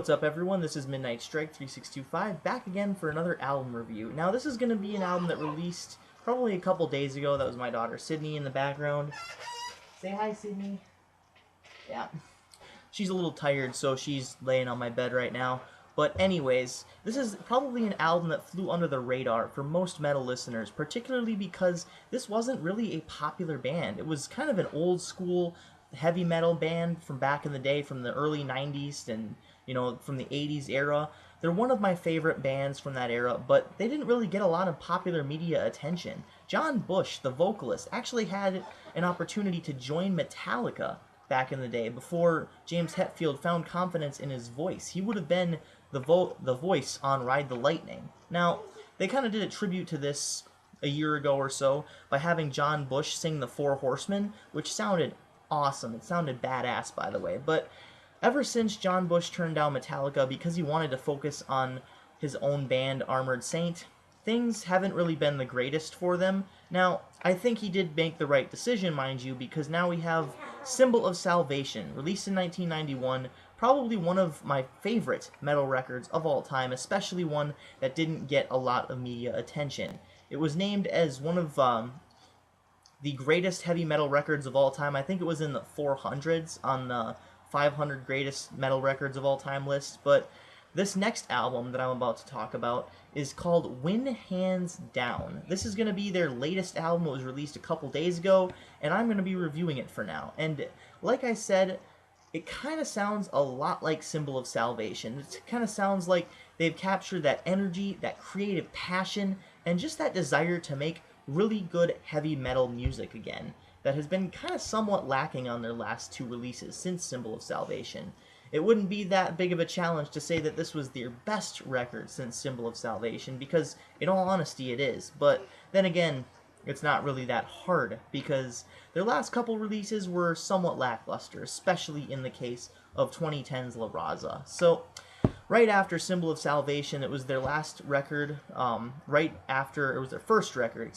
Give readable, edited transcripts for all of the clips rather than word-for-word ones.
What's up, everyone? This is Midnight Strike 3625 back again for another album review. Now, this is going to be an album that released probably a couple days ago. That was my daughter Sydney in the background. Say hi, Sydney. Yeah. She's a little tired, so she's laying on my bed right now. But anyways, this is probably an album that flew under the radar for most metal listeners, particularly because this wasn't really a popular band. It was kind of an old school heavy metal band from back in the day, from the early 90s and, from the 80s era. They're one of my favorite bands from that era, but they didn't really get a lot of popular media attention. John Bush, the vocalist, actually had an opportunity to join Metallica back in the day before James Hetfield found confidence in his voice. He would have been the voice on Ride the Lightning. Now, they kind of did a tribute to this a year ago or so by having John Bush sing the Four Horsemen, which sounded awesome. It sounded badass, by the way. But ever since John Bush turned down Metallica because he wanted to focus on his own band, Armored Saint, things haven't really been the greatest for them. Now, I think he did make the right decision, mind you, because now we have Symbol of Salvation, released in 1991, probably one of my favorite metal records of all time, especially one that didn't get a lot of media attention. It was named as one of the greatest heavy metal records of all time. I think it was in the 400s on the 500 greatest metal records of all time list, but this next album that I'm about to talk about is called Win Hands Down. This is going to be their latest album. It was released a couple days ago, and I'm going to be reviewing it for now. And like I said, it kind of sounds a lot like Symbol of Salvation. It kind of sounds like they've captured that energy, that creative passion, and just that desire to make really good heavy metal music again that has been kind of somewhat lacking on their last two releases since Symbol of Salvation. It wouldn't be that big of a challenge to say that this was their best record since Symbol of Salvation, because in all honesty it is. But then again, it's not really that hard, because their last couple releases were somewhat lackluster, especially in the case of 2010's La Raza. So right after Symbol of Salvation, it was their last record, it was their first record,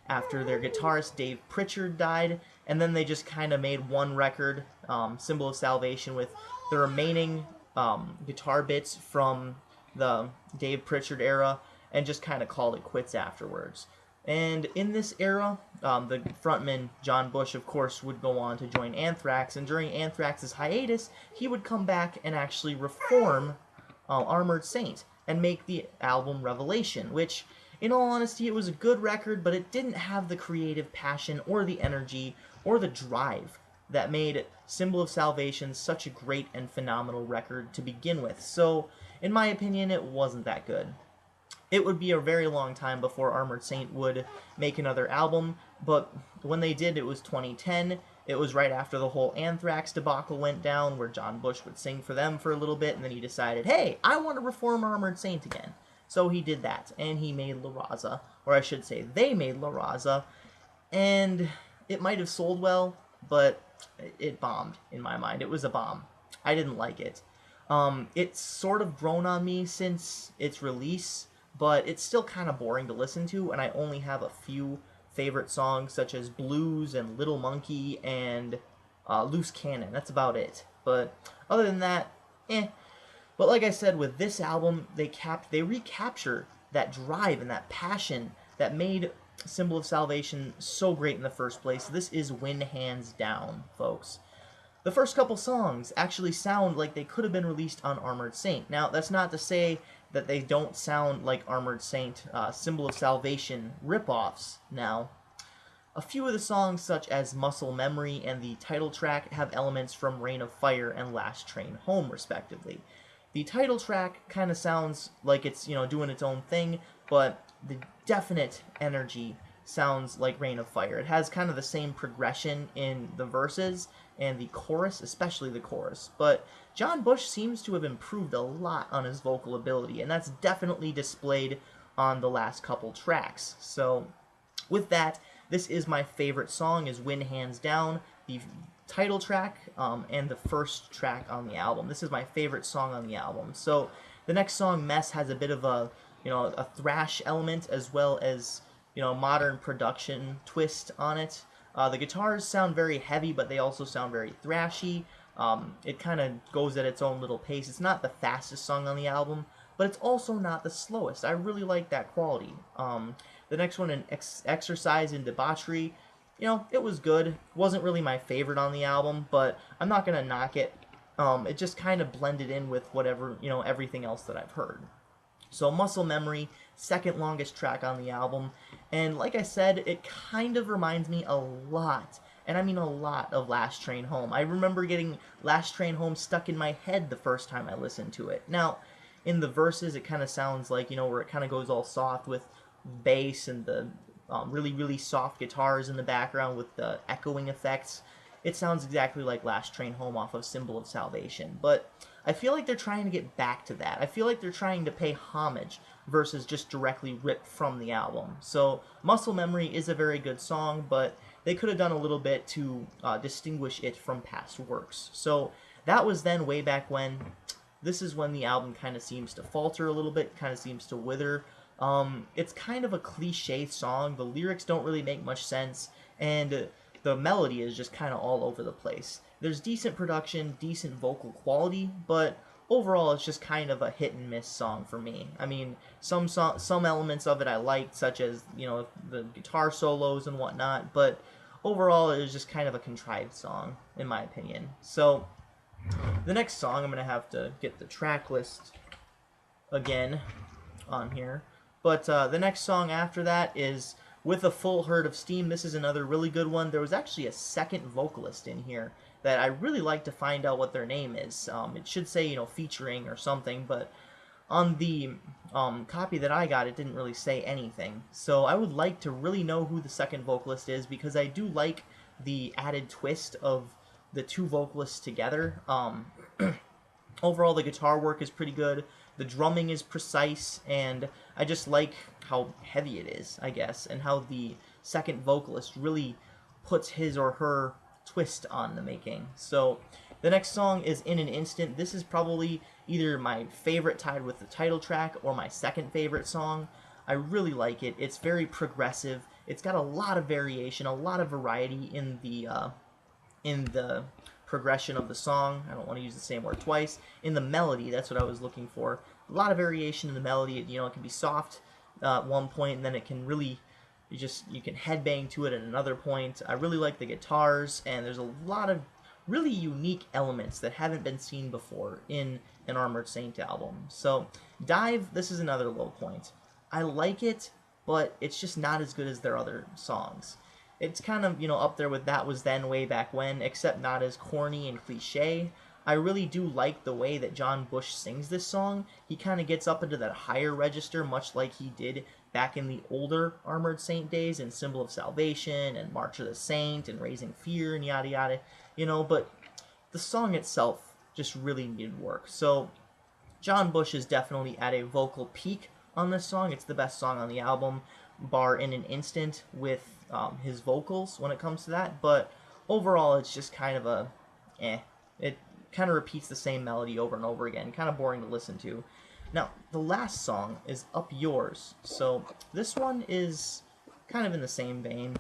after their guitarist Dave Pritchard died, and then they just kind of made one record, Symbol of Salvation, with the remaining guitar bits from the Dave Pritchard era, and just kind of called it quits afterwards. And in this era, the frontman, John Bush, of course, would go on to join Anthrax, and during Anthrax's hiatus, he would come back and actually reform Armored Saint and make the album Revelation, which, in all honesty, it was a good record, but it didn't have the creative passion or the energy or the drive that made Symbol of Salvation such a great and phenomenal record to begin with. So, in my opinion, it wasn't that good. It would be a very long time before Armored Saint would make another album, but when they did, it was 2010. It was right after the whole Anthrax debacle went down, where John Bush would sing for them for a little bit, and then he decided, hey, I want to reform Armored Saint again. So he did that, and he made La Raza, or I should say, they made La Raza, and it might have sold well, but it bombed, in my mind. It was a bomb. I didn't like it. It's sort of grown on me since its release, but it's still kind of boring to listen to, and I only have a few favorite songs, such as Blues and Little Monkey and Loose Cannon. That's about it. But other than that, But like I said, with this album, they recapture that drive and that passion that made Symbol of Salvation so great in the first place. This is Win Hands Down, folks. The first couple songs actually sound like they could have been released on Armored Saint. Now, that's not to say that they don't sound like Armored Saint, Symbol of Salvation ripoffs. Now, a few of the songs, such as Muscle Memory and the title track, have elements from Reign of Fire and Last Train Home, respectively. The title track kind of sounds like it's, doing its own thing, but the definite energy sounds like Reign of Fire. It has kind of the same progression in the verses and the chorus, especially the chorus. But John Bush seems to have improved a lot on his vocal ability, and that's definitely displayed on the last couple tracks. So with that, this is my favorite song, is Win Hands Down, the title track, and the first track on the album. This is my favorite song on the album. So the next song, Mess, has a bit of a thrash element, as well as modern production twist on it. The guitars sound very heavy, but they also sound very thrashy. It kind of goes at its own little pace. It's not the fastest song on the album, but it's also not the slowest. I really like that quality. The next one, Exercise in Debauchery, it was good. Wasn't really my favorite on the album, but I'm not going to knock it. It just kind of blended in with whatever, everything else that I've heard. So Muscle Memory, second longest track on the album, and like I said, it kind of reminds me a lot, and I mean a lot, of Last Train Home. I remember getting Last Train Home stuck in my head the first time I listened to it. Now, in the verses, it kind of sounds like, where it kind of goes all soft with bass and the really, really soft guitars in the background with the echoing effects. It sounds exactly like Last Train Home off of Symbol of Salvation, but I feel like they're trying to get back to that. I feel like they're trying to pay homage versus just directly ripped from the album. So Muscle Memory is a very good song, but they could have done a little bit to distinguish it from past works. So that was then, way back when. This is when the album kind of seems to falter a little bit, kind of seems to wither. It's kind of a cliche song. The lyrics don't really make much sense, and the melody is just kind of all over the place. There's decent production, decent vocal quality, but overall it's just kind of a hit and miss song for me. I mean, some elements of it I liked, such as, the guitar solos and whatnot, but overall it was just kind of a contrived song, in my opinion. So the next song, I'm going to have to get the track list again on here, but the next song after that is With a Full Herd of Steam. This is another really good one. There was actually a second vocalist in here that I really like to find out what their name is. It should say, featuring or something, but on the copy that I got, it didn't really say anything. So I would like to really know who the second vocalist is, because I do like the added twist of the two vocalists together. Overall, the guitar work is pretty good. The drumming is precise, and I just like how heavy it is, I guess, and how the second vocalist really puts his or her twist on the making. So the next song is In an Instant. This is probably either my favorite, tied with the title track, or my second favorite song. I really like it. It's very progressive. It's got a lot of variation, a lot of variety in the progression of the song. I don't want to use the same word twice. In the melody, that's what I was looking for. A lot of variation in the melody. It can be soft at one point, and then it can really, you can headbang to it at another point. I really like the guitars, and there's a lot of really unique elements that haven't been seen before in an Armored Saint album. So Dive, this is another low point. I like it, but it's just not as good as their other songs. It's kind of, up there with That Was Then, Way Back When, except not as corny and cliche. I really do like the way that John Bush sings this song. He kind of gets up into that higher register, much like he did back in the older Armored Saint days in Symbol of Salvation and March of the Saint and Raising Fear and yada yada, but the song itself just really needed work. So John Bush is definitely at a vocal peak on this song. It's the best song on the album, bar In an Instant, with his vocals when it comes to that, but overall it's just kind of it kind of repeats the same melody over and over again, kind of boring to listen to. Now, the last song is Up Yours. So this one is kind of in the same vein,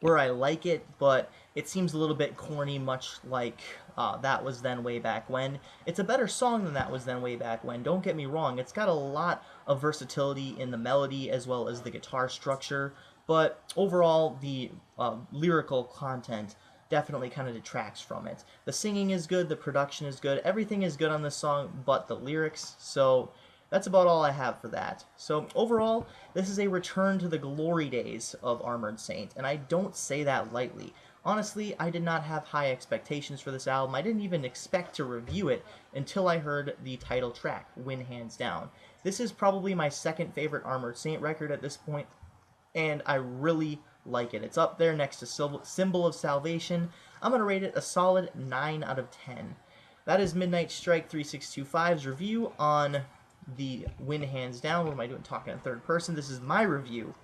where I like it, but it seems a little bit corny, much like That Was Then, Way Back When. It's a better song than That Was Then, Way Back When, don't get me wrong. It's got a lot of versatility in the melody as well as the guitar structure, but overall the lyrical content definitely kind of detracts from it. The singing is good, the production is good, everything is good on this song but the lyrics, so that's about all I have for that. So overall, this is a return to the glory days of Armored Saint, and I don't say that lightly. Honestly, I did not have high expectations for this album. I didn't even expect to review it until I heard the title track, Win Hands Down. This is probably my second favorite Armored Saint record at this point, and I really like it. It's up there next to Symbol of Salvation. I'm going to rate it a solid 9 out of 10. That is Midnight Strike 3625's review on the Win Hands Down. What am I doing talking in third person? This is my review,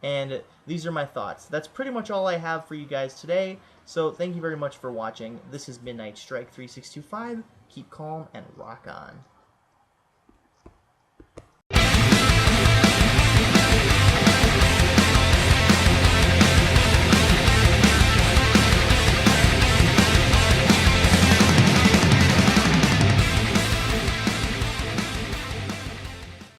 and these are my thoughts. That's pretty much all I have for you guys today, so thank you very much for watching. This is Midnight Strike 3625. Keep calm and rock on.